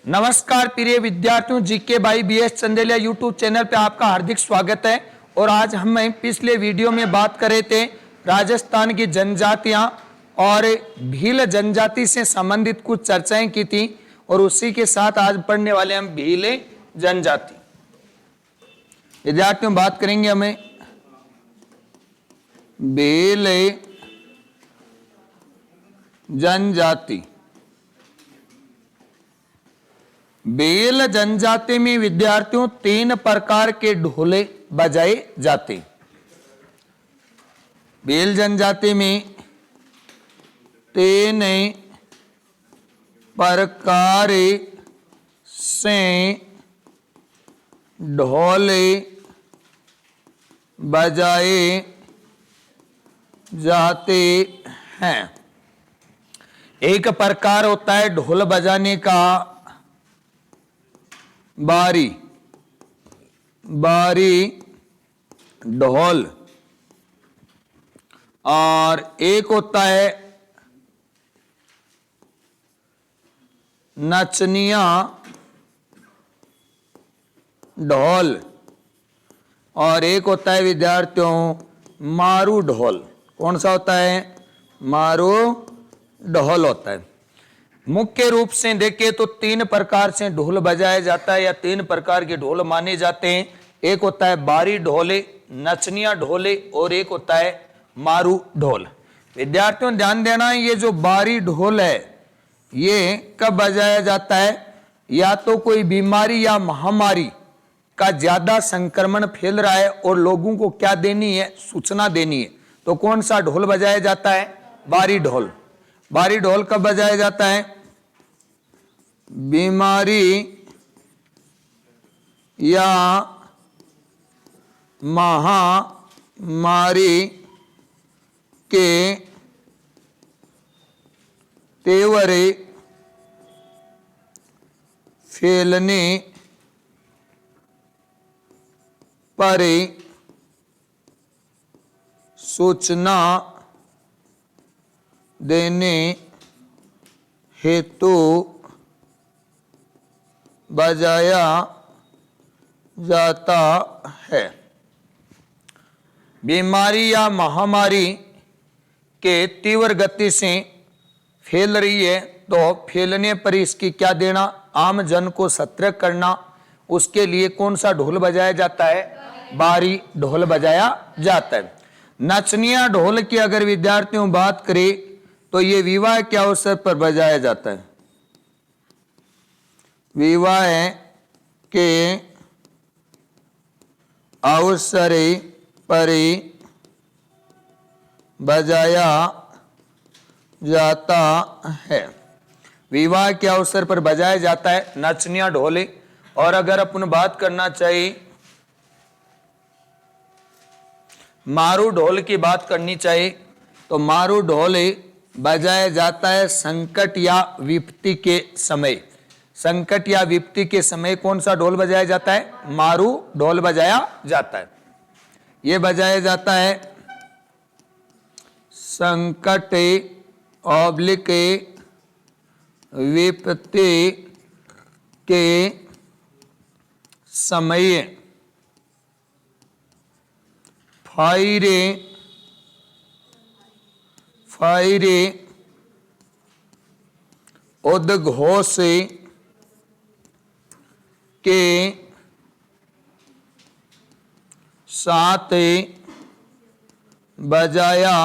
नमस्कार प्रिय विद्यार्थियों, GK by BS Chandelia YouTube channel पे आपका हार्दिक स्वागत है। और आज हम पिछले वीडियो में बात कर रहे थे राजस्थान की जनजातियां और भील जनजाति से संबंधित कुछ चर्चाएं की थी, और उसी के साथ आज पढ़ने वाले हम भील जनजाति। विद्यार्थियों, बात करेंगे हमें भील जनजाति। भील जनजाति में विद्यार्थियों 3 प्रकार के ढोले बजाए जाते। भील जनजाति में 3 प्रकार से ढोले बजाए जाते हैं। एक प्रकार होता है ढोल बजाने का बारी ढोल, और एक होता है नचनिया ढोल, और एक होता है विद्यार्थियों मारू ढोल। कौन सा होता है? मारू ढोल होता है। मुख्य रूप से देखें तो 3 प्रकार से ढोल बजाया जाता है या 3 प्रकार के ढोल माने जाते हैं। एक होता है बारी ढोले, नचनिया ढोले, और एक होता है मारू ढोल। विद्यार्थियों ध्यान देना, ये जो बारी ढोल है ये कब बजाया जाता है? या तो कोई बीमारी या महामारी का ज्यादा संक्रमण फैल रहा है और लोगों को क्या देनी है? सूचना देनी है। तो कौन सा ढोल बजाया जाता है? बारी ढोल। बारी ढोल कब बजाया जाता है? बीमारी या महामारी के तीव्र फैलने पर सूचना देने हेतु बजाया जाता है। बीमारी या महामारी के तीव्र गति से फैल रही है, तो फैलने पर इसकी क्या देना? आम जन को सतर्क करना। उसके लिए कौन सा ढोल बजाया जाता है? बारी ढोल बजाया जाता है। नचनिया ढोल की अगर विद्यार्थियों बात करें तो ये विवाह के अवसर पर बजाया जाता है। विवाह के अवसर पर बजाया जाता है। विवाह के अवसर पर बजाया जाता है नचनिया ढोले। और अगर अपन बात करना चाहिए मारू ढोल की बात करनी चाहिए तो मारू ढोल बजाया जाता है संकट या विपत्ति के समय। संकट या विपत्ति के समय कौन सा ढोल बजाया जाता है? मारू ढोल बजाया जाता है। यह बजाया जाता है संकट ऑब्लिक विपत्ति के समय। फायरे उद्घोष के साथ बजाया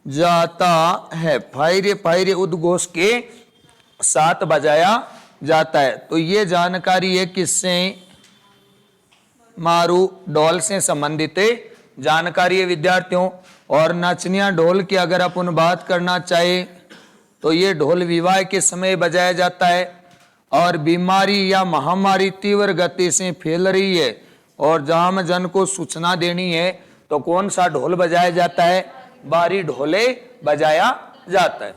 जाता है। फायरे उद्घोष के साथ बजाया जाता है। तो ये जानकारी है किससे? मारू ढोल से संबंधित जानकारी है विद्यार्थियों। और नचनिया ढोल की अगर अपन बात करना चाहे तो ये ढोल विवाह के समय बजाया जाता है। और बीमारी या महामारी तीव्र गति से फैल रही है और जहां जन को सूचना देनी है तो कौन सा ढोल बजाया जाता है? बारी ढोले बजाया जाता है।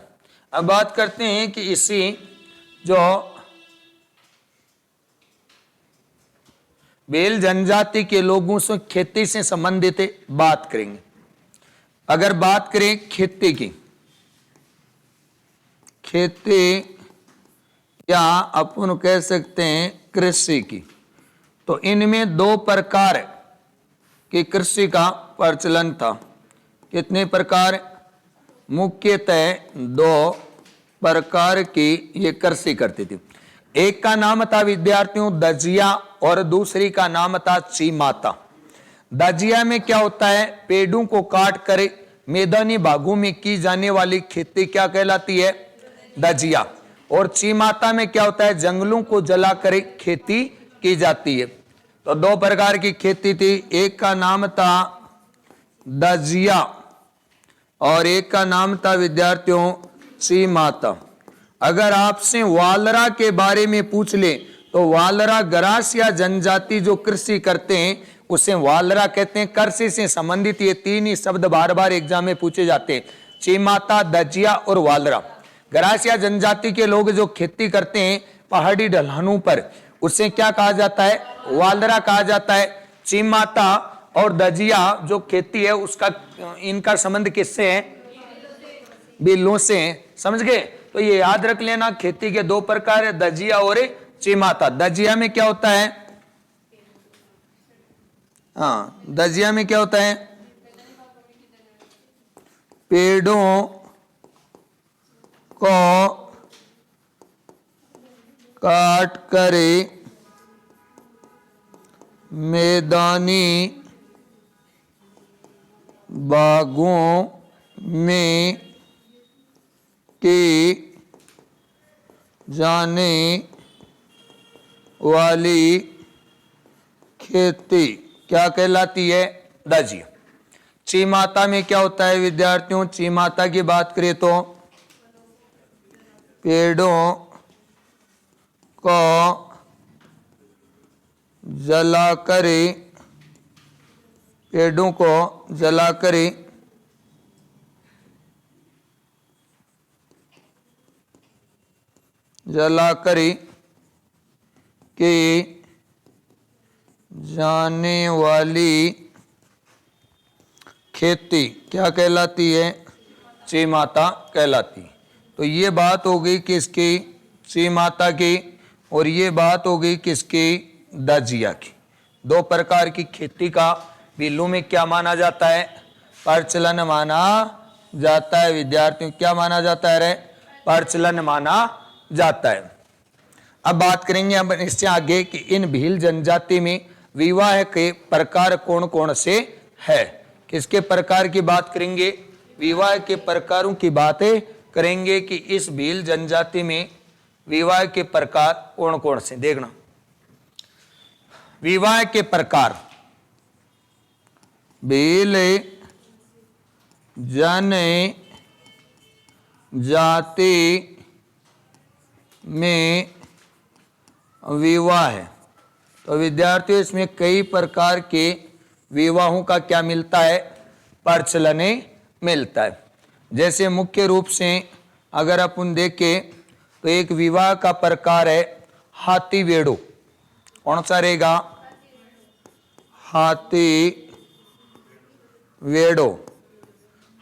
अब बात करते हैं कि इसी जो भील जनजाति के लोगों से खेती से संबंधित बात करेंगे। अगर बात करें खेती की, खेती या अपन कह सकते हैं कृषि की। तो इनमें दो प्रकार की कृषि का प्रचलन था। कितने प्रकार? मुख्यतः दो प्रकार की ये कृषि करती थी। एक का नाम था विद्यार्थियों दजिया और दूसरी का नाम था चीमाता। दजिया में क्या होता है? पेड़ों को काट कर मैदानी भागों में की जाने वाली खेती क्या कहलाती है? दजिया। और चीमाता में क्या होता है? जंगलों को जलाकर खेती की जाती है। तो दो प्रकार की खेती थी, एक का नाम था दजिया और एक का नाम था विद्यार्थियों चीमाता। अगर आपसे वालरा के बारे में पूछ ले तो वालरा गरासिया जनजाति जो कृषि करते हैं उसे वालरा कहते हैं। कृषि से संबंधित ये तीन ही शब्द बार बार एग्जाम में पूछे जाते हैं, चीमाता, दजिया और वालरा। गरासिया जनजाति के लोग जो खेती करते हैं पहाड़ी ढलानों पर, उसे क्या कहा जाता है? वालरा कहा जाता है। चीमाता और दजिया जो खेती है उसका इनका संबंध किससे है? बिलों से है। समझ गए? तो ये याद रख लेना, खेती के दो प्रकार है, दजिया और चीमाता। दजिया में क्या होता है? हाँ, दजिया में क्या होता है? पेड़ों को काट कर मैदानी बागों में की जाने वाली खेती क्या कहलाती है? दजिया। चीमाता में क्या होता है विद्यार्थियों? चीमाता की बात करें तो पेड़ों को जलाकर की जाने वाली खेती क्या कहलाती है? चीमाता कहलाती है। तो ये बात हो गई किसकी? चीमाता की। और ये बात हो गई किसकी? दजिया की। दो प्रकार की खेती का बिलों में क्या माना जाता है? प्रचलन माना जाता है। विद्यार्थियों क्या माना जाता है? रे प्रचलन माना जाता है। अब बात करेंगे अब इससे आगे कि इन भील जनजाति में विवाह के प्रकार कौन कौन से है। किसके प्रकार की बात करेंगे? विवाह के प्रकारों की बातें करेंगे कि इस भील जनजाति में विवाह के प्रकार कौन कौन से। देखना, विवाह के प्रकार भील जनजाति में विवाह है। तो विद्यार्थियों इसमें कई प्रकार के विवाहों का क्या मिलता है? प्रचलन मिलता है। जैसे मुख्य रूप से अगर अपन देखें तो एक विवाह का प्रकार है हाथी वेड़ो। कौन सा रहेगा? हाथी वेड़ो।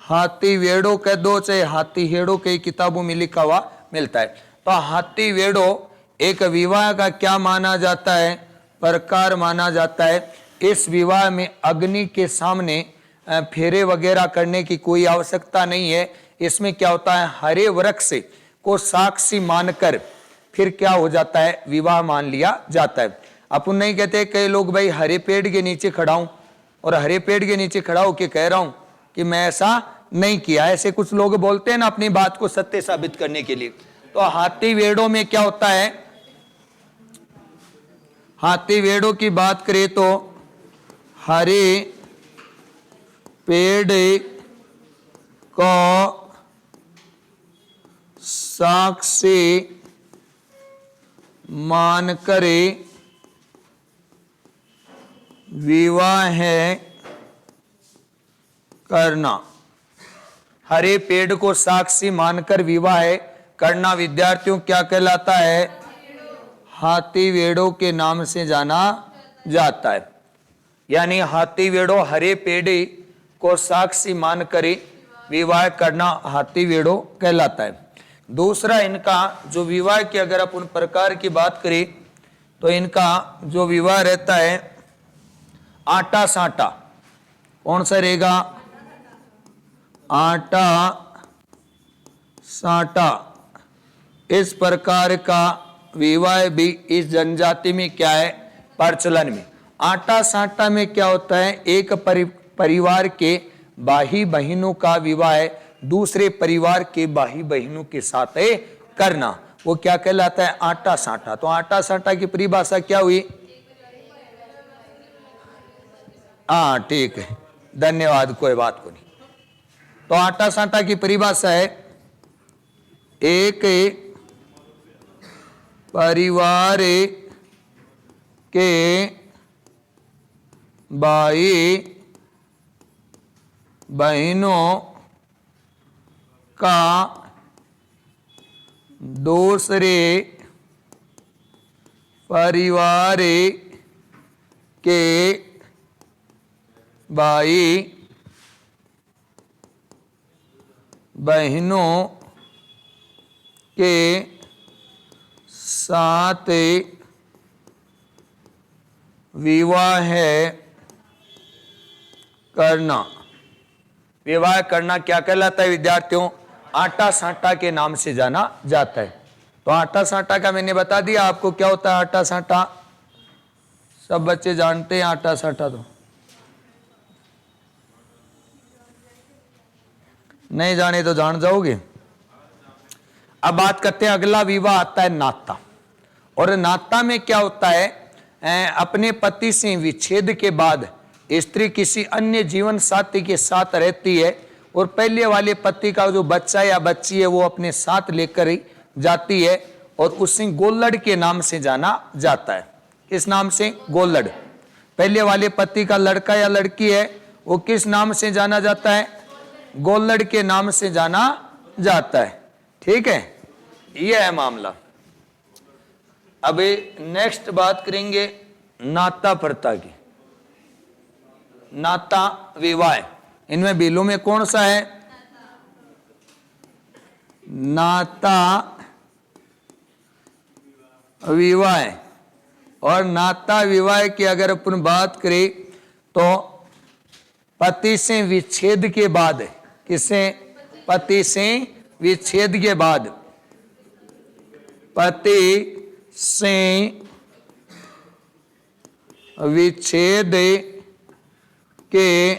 हाथी वेड़ो कह दो चाहे हाथी हेड़ो, कई किताबों में लिखा हुआ मिलता है। तो हाथी वेड़ो एक विवाह का क्या माना जाता है? प्रकार माना जाता है। इस विवाह में अग्नि के सामने फेरे वगैरह करने की कोई आवश्यकता नहीं है। इसमें क्या होता है? हरे वृक्ष को साक्षी मानकर फिर क्या हो जाता है? विवाह मान लिया जाता है। अपन नहीं कहते कई लोग भाई हरे पेड़ के नीचे खड़ा हूं और हरे पेड़ के नीचे खड़ा होकर कह रहा हूं कि मैं ऐसा नहीं किया। ऐसे कुछ लोग बोलते हैं ना अपनी बात को सत्य साबित करने के लिए। तो हाथी वेड़ों में क्या होता है? हाथी वेड़ों की बात करें तो हरे पेड़ को साक्षी मानकर विवाह करना। हरे पेड़ को साक्षी मानकर विवाह करना विद्यार्थियों क्या कहलाता है? हाथी वेड़ो के नाम से जाना जाता है। यानी हाथी वेड़ो हरे पेड़ को साक्षी मानकर विवाह करना हाथी वेड़ो कहलाता है। दूसरा इनका जो विवाह की अगर अपन प्रकार की बात करें तो इनका जो विवाह रहता है आटा साटा। कौन सा रहेगा? आटा साटा। इस प्रकार का विवाह भी इस जनजाति में क्या है? प्रचलन में। आटा साटा में क्या होता है? एक परिवार के भाई बहनों का विवाह दूसरे परिवार के भाई बहनों के साथ करना, वो क्या कहलाता है? आटा साटा। तो आटा साटा की परिभाषा क्या हुई? हाँ ठीक है, धन्यवाद, कोई बात को नहीं। तो आटा साटा की परिभाषा है एक परिवार के भाई बहनों का दूसरे परिवार के भाई बहनों के साथ विवाह करना। विवाह करना क्या कहलाता है विद्यार्थियों? आटा साटा के नाम से जाना जाता है। तो आटा साटा का मैंने बता दिया आपको क्या होता है आटा साटा। सब बच्चे जानते हैं आटा साटा? तो नहीं जाने तो जान जाओगे। अब बात करते हैं, अगला विवाह आता है नाता। और नाता में क्या होता है? अपने पति से विच्छेद के बाद स्त्री किसी अन्य जीवन साथी के साथ रहती है और पहले वाले पति का जो बच्चा या बच्ची है वो अपने साथ लेकर ही जाती है और उसे गोल्लड़ के नाम से जाना जाता है। किस नाम से? गोल्लड़। पहले वाले पति का लड़का या लड़की है वो किस नाम से जाना जाता है? गोल्लड़ के नाम से जाना जाता है। ठीक है, यह है मामला। अब नेक्स्ट बात करेंगे नाता प्रथा की। नाता विवाह, इनमें बिलों में कौन सा है? नाता विवाह। और नाता विवाह की अगर अपन बात करें तो पति से विच्छेद के बाद, किससे? पति से विच्छेद के बाद, पति से विच्छेद के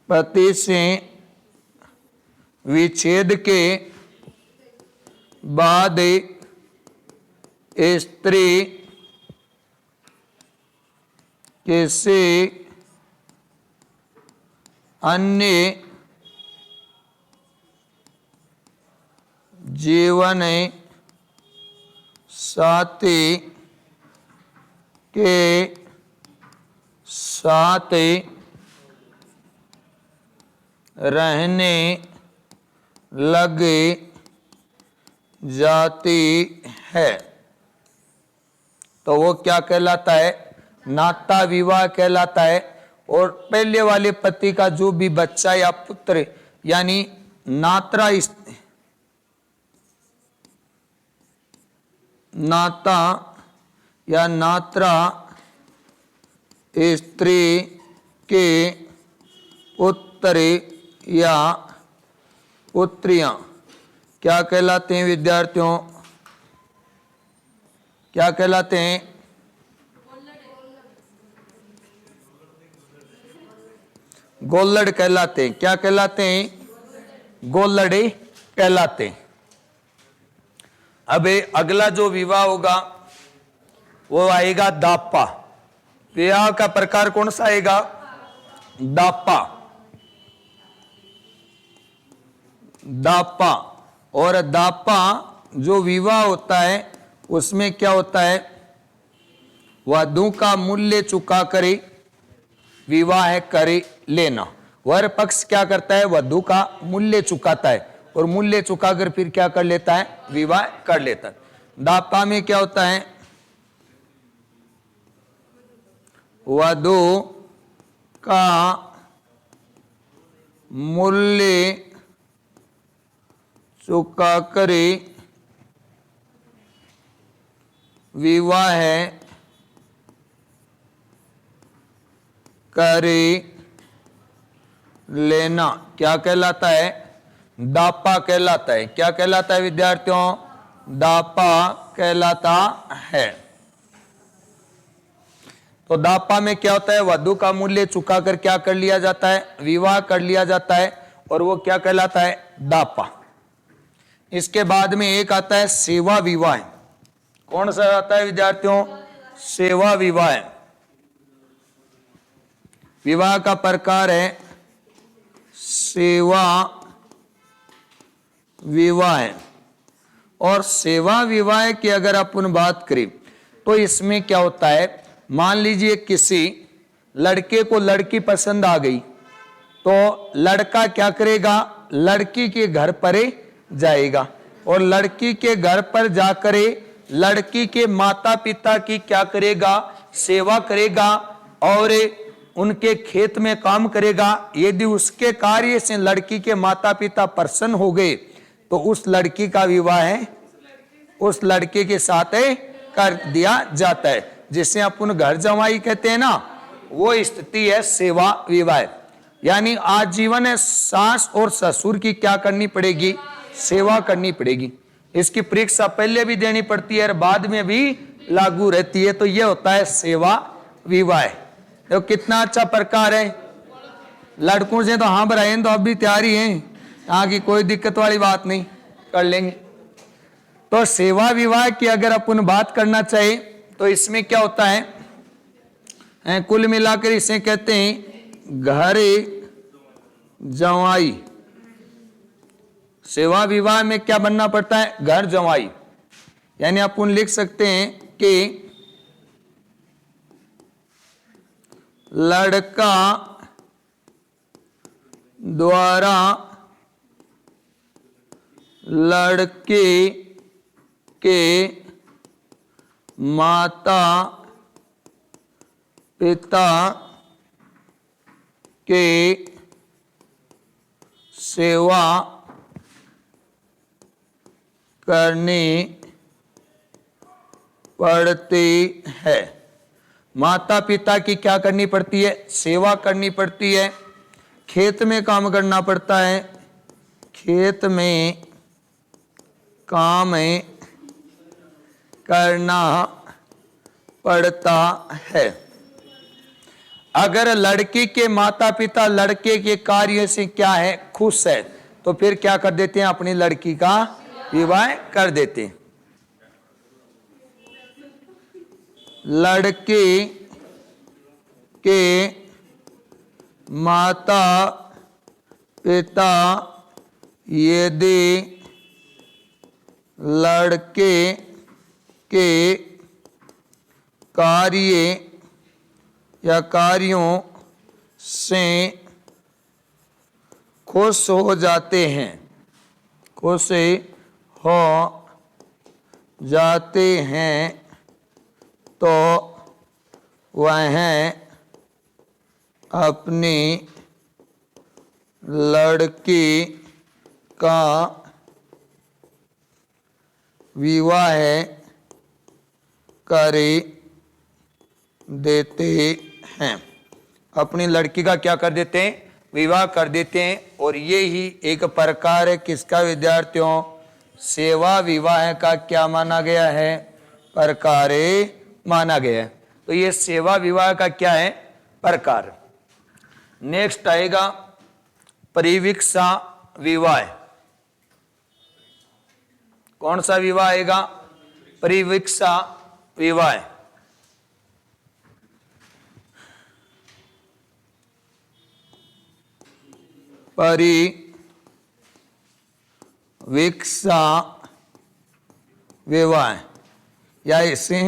पति से विच्छेद के बाद स्त्री किसी अन्य जीवन साथी के साथ रहने लग जाती है तो वो क्या कहलाता है? नाता विवाह कहलाता है। और पहले वाले पति का जो भी बच्चा या पुत्र यानी नाता या नात्रा स्त्री के पुत्र या पुत्रियां क्या कहलाते हैं विद्यार्थियों? क्या कहलाते हैं? गोल्लड़ कहलाते हैं। क्या कहलाते हैं? गोल्लड़े कहलाते हैं। अब अगला जो विवाह होगा वो आएगा दापा। विवाह का प्रकार कौन सा आएगा? दापा। दापा। और दापा जो विवाह होता है उसमें क्या होता है? वधू का मूल्य चुका कर विवाह कर लेना। वर पक्ष क्या करता है? वधू का मूल्य चुकाता है और मूल्य चुकाकर फिर क्या कर लेता है? विवाह कर लेता है। दापा में क्या होता है? वधू का मूल्य चुका करे विवाह करे लेना क्या कहलाता है? दापा कहलाता है। क्या कहलाता है विद्यार्थियों? दापा कहलाता है। तो दापा में क्या होता है? वधु का मूल्य चुका कर क्या कर लिया जाता है? विवाह कर लिया जाता है, और वो क्या कहलाता है? दापा। इसके बाद में एक आता है सेवा विवाह। कौन सा आता है विद्यार्थियों? सेवा विवाह। विवाह का प्रकार है सेवा विवाह। और सेवा विवाह की अगर अपन बात करें तो इसमें क्या होता है? मान लीजिए किसी लड़के को लड़की पसंद आ गई, तो लड़का क्या करेगा? लड़की के घर पर जाएगा, और लड़की के घर पर जाकर लड़की के माता पिता की क्या करेगा? सेवा करेगा, और उनके खेत में काम करेगा। यदि उसके कार्य से लड़की के माता पिता प्रसन्न हो गए तो उस लड़की का विवाह उस लड़के के साथ कर दिया जाता है, जिसे अपन घर जमाई कहते हैं ना, वो स्थिति है सेवा विवाह। यानी आजीवन है सास और ससुर की क्या करनी पड़ेगी? सेवा करनी पड़ेगी। इसकी परीक्षा पहले भी देनी पड़ती है और बाद में भी लागू रहती है। तो यह होता है सेवा विवाह। तो कितना अच्छा प्रकार है। लड़कों से तो हाँ भराए तो अब भी तैयारी है, यहाँ की कोई दिक्कत वाली बात नहीं, कर लेंगे। तो सेवा विवाह की अगर अपन बात करना चाहे तो इसमें क्या होता है? कुल मिलाकर इसे कहते हैं घर जवाई। सेवा विवाह में क्या बनना पड़ता है? घर जवाई। यानी अपन लिख सकते हैं कि लड़का द्वारा लड़के के माता पिता के सेवा करनी पड़ती है। माता पिता की क्या करनी पड़ती है? सेवा करनी पड़ती है। खेत में काम करना पड़ता है, खेत में काम करना पड़ता है। अगर लड़की के माता पिता लड़के के कार्य से क्या है? खुश है, तो फिर क्या कर देते हैं? अपनी लड़की का विवाह कर देते हैं। लड़के के माता पिता यदि लड़के के कार्य या कार्यों से खुश हो जाते हैं, खुश हो जाते हैं, तो वह अपनी लड़की का विवाह कर देते हैं। अपनी लड़की का क्या कर देते हैं? विवाह कर देते हैं। और ये ही एक प्रकार है किसका विद्यार्थियों? सेवा विवाह का क्या माना गया है? प्रकार माना गया है। तो ये सेवा विवाह का क्या है? प्रकार। नेक्स्ट आएगा परिवीक्षा विवाह। कौन सा विवाह आएगा? परिवीक्षा विवाह। परिवीक्षा विवाह, या इसे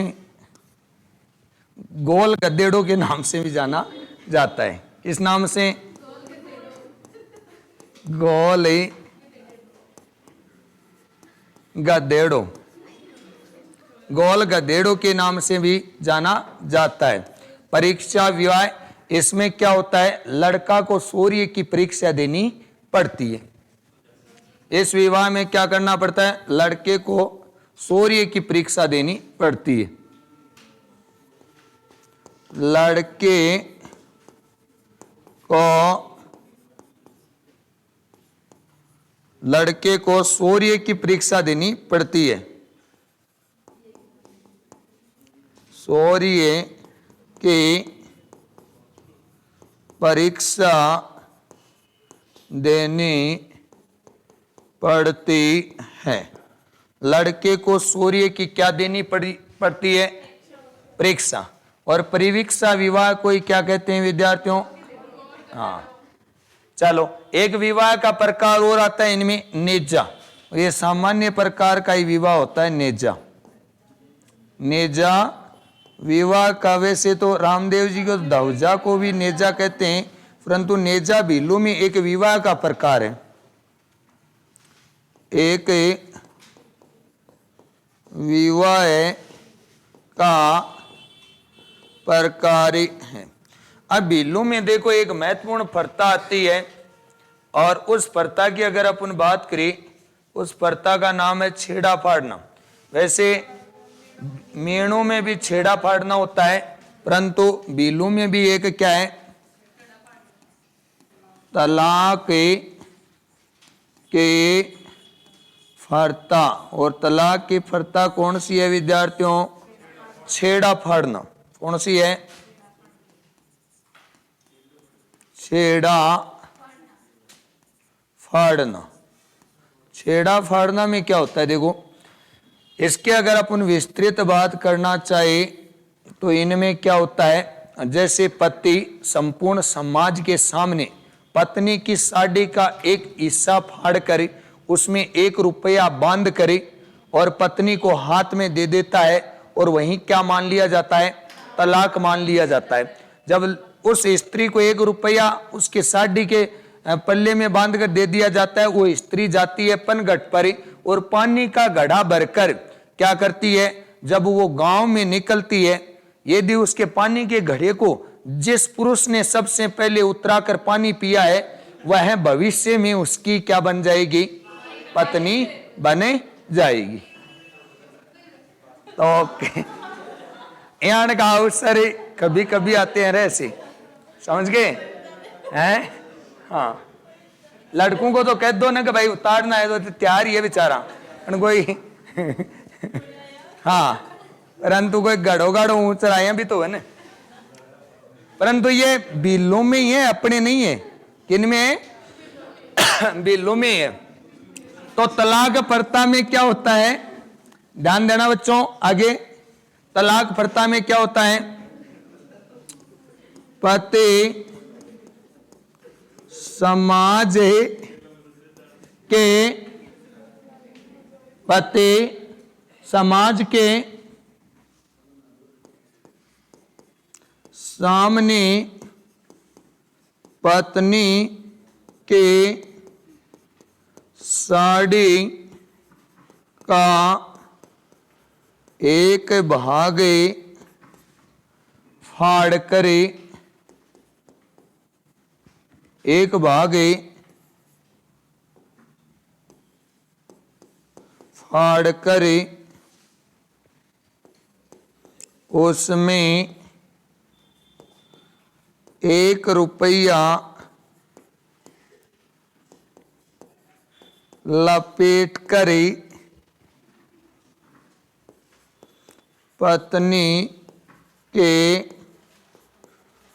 गोल गधेड़ों के नाम से भी जाना जाता है। किस नाम से? गोल गधेड़ों, गोल गधेड़ों के नाम से भी जाना जाता है। परीक्षा विवाह, इसमें क्या होता है? लड़का को सूर्य की परीक्षा देनी पड़ती है। इस विवाह में क्या करना पड़ता है? लड़के को शौर्य की परीक्षा देनी पड़ती है। लड़के को शौर्य की परीक्षा देनी पड़ती है। शौर्य की परीक्षा देनी पड़ती है। लड़के को शौर्य की क्या देनी पड़ती है? परीक्षा। और परिवीक्षा विवाह कोई क्या कहते हैं विद्यार्थियों? हाँ, चलो एक विवाह का प्रकार और आता है इनमें, नेजा। ये सामान्य प्रकार का ही विवाह होता है, नेजा। नेजा विवाह का, वैसे तो रामदेव जी को धवजा को भी नेजा कहते हैं, परंतु नेजा भीलू में एक विवाह का प्रकार है, एक विवाह का प्रकार है। अब भीलू में देखो एक महत्वपूर्ण प्रथा आती है, और उस प्रथा की अगर अपन बात करें, उस प्रथा का नाम है छेड़ा फाड़ना। वैसे मेणों में भी छेड़ा फाड़ना होता है, परंतु भीलू में भी एक क्या है? तलाक के फरता। और तलाक की फरता कौन सी है विद्यार्थियों? छेड़ा फाड़ना। कौन सी है? छेड़ा फाड़ना। छेड़ा फाड़ना में क्या होता है? देखो, इसके अगर अपन विस्तृत बात करना चाहे तो इनमें क्या होता है? जैसे पति संपूर्ण समाज के सामने पत्नी की साड़ी का एक हिस्सा फाड़ कर उसमें 1 रुपया बांध करे और पत्नी को हाथ में दे देता है, और वहीं क्या मान लिया जाता है? तलाक मान लिया जाता है। जब उस स्त्री को 1 रुपया उसके साड़ी के पल्ले में बांध कर दे दिया जाता है, वो स्त्री जाती है पनघट पर और पानी का घड़ा भरकर क्या करती है? जब वो गांव में निकलती है, यदि उसके पानी के घड़े को जिस पुरुष ने सबसे पहले उतराकर पानी पिया है, वह भविष्य में उसकी क्या बन जाएगी? पत्नी बने जाएगी। तो यहाँ का अवसर कभी कभी आते हैं ऐसे, समझ गए हैं? हाँ, लड़कों को तो कह दो ना कि भाई उतारना है तो तैयार ही है बेचारा, कोई हाँ, परंतु कोई गड़ो गड़ो ऊंचाइयां भी तो है ना। परंतु ये बिल्लों में ही है, अपने नहीं है। किन में है? बिल्लों में है। तो तलाक प्रथा में क्या होता है? ध्यान देना बच्चों। आगे तलाक प्रथा में क्या होता है? पति समाज के सामने पत्नी के साड़ी का एक भाग फाड़ करे, एक भाग फाड़ करे उसमें 1 रुपया लपेट करे पत्नी के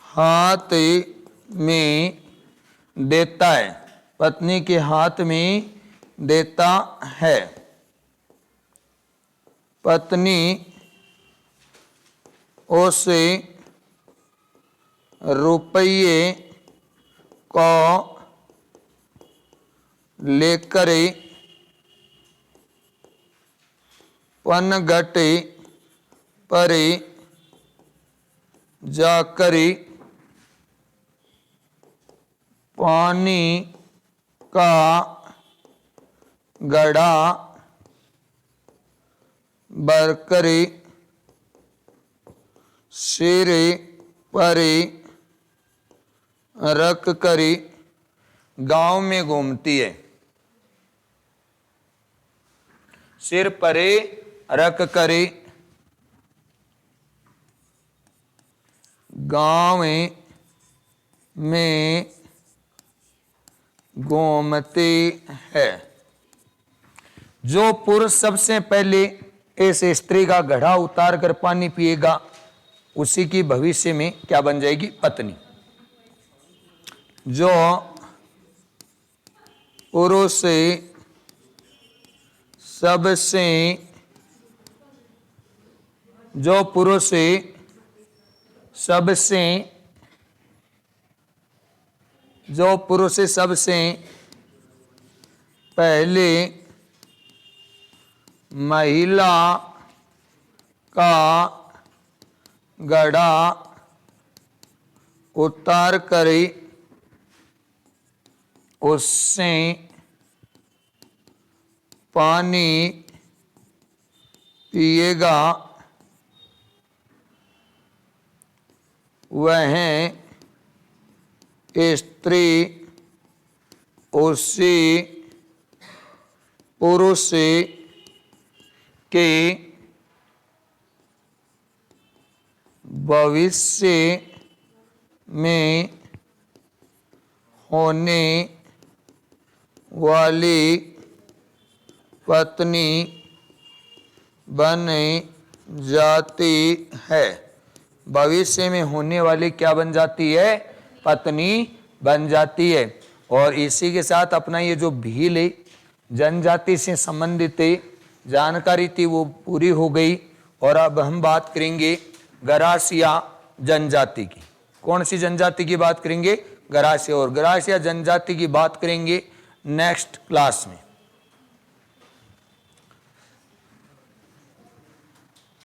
हाथ में देता है, पत्नी के हाथ में देता है। पत्नी उस रुपये को लेकर पनघट पर जाकर पानी का घड़ा भरकर सिर पर रख कर गांव में घूमती है। सिर परे रख करे, गांव में घूमते हैं। जो पुरुष सबसे पहले इस स्त्री का घड़ा उतार कर पानी पिएगा उसी की भविष्य में क्या बन जाएगी? पत्नी। जो पुरुष सबसे पहले महिला का घड़ा उतार करे उससे पानी पिएगा वह स्त्री उसी पुरुष के भविष्य में होने वाली पत्नी बन जाती है। भविष्य में होने वाली क्या बन जाती है? पत्नी बन जाती है। और इसी के साथ अपना ये जो भील है जनजाति से संबंधित जानकारी थी वो पूरी हो गई। और अब हम बात करेंगे गरासिया जनजाति की। कौन सी जनजाति की बात करेंगे? गरासिया। और गरासिया जनजाति की बात करेंगे नेक्स्ट क्लास में।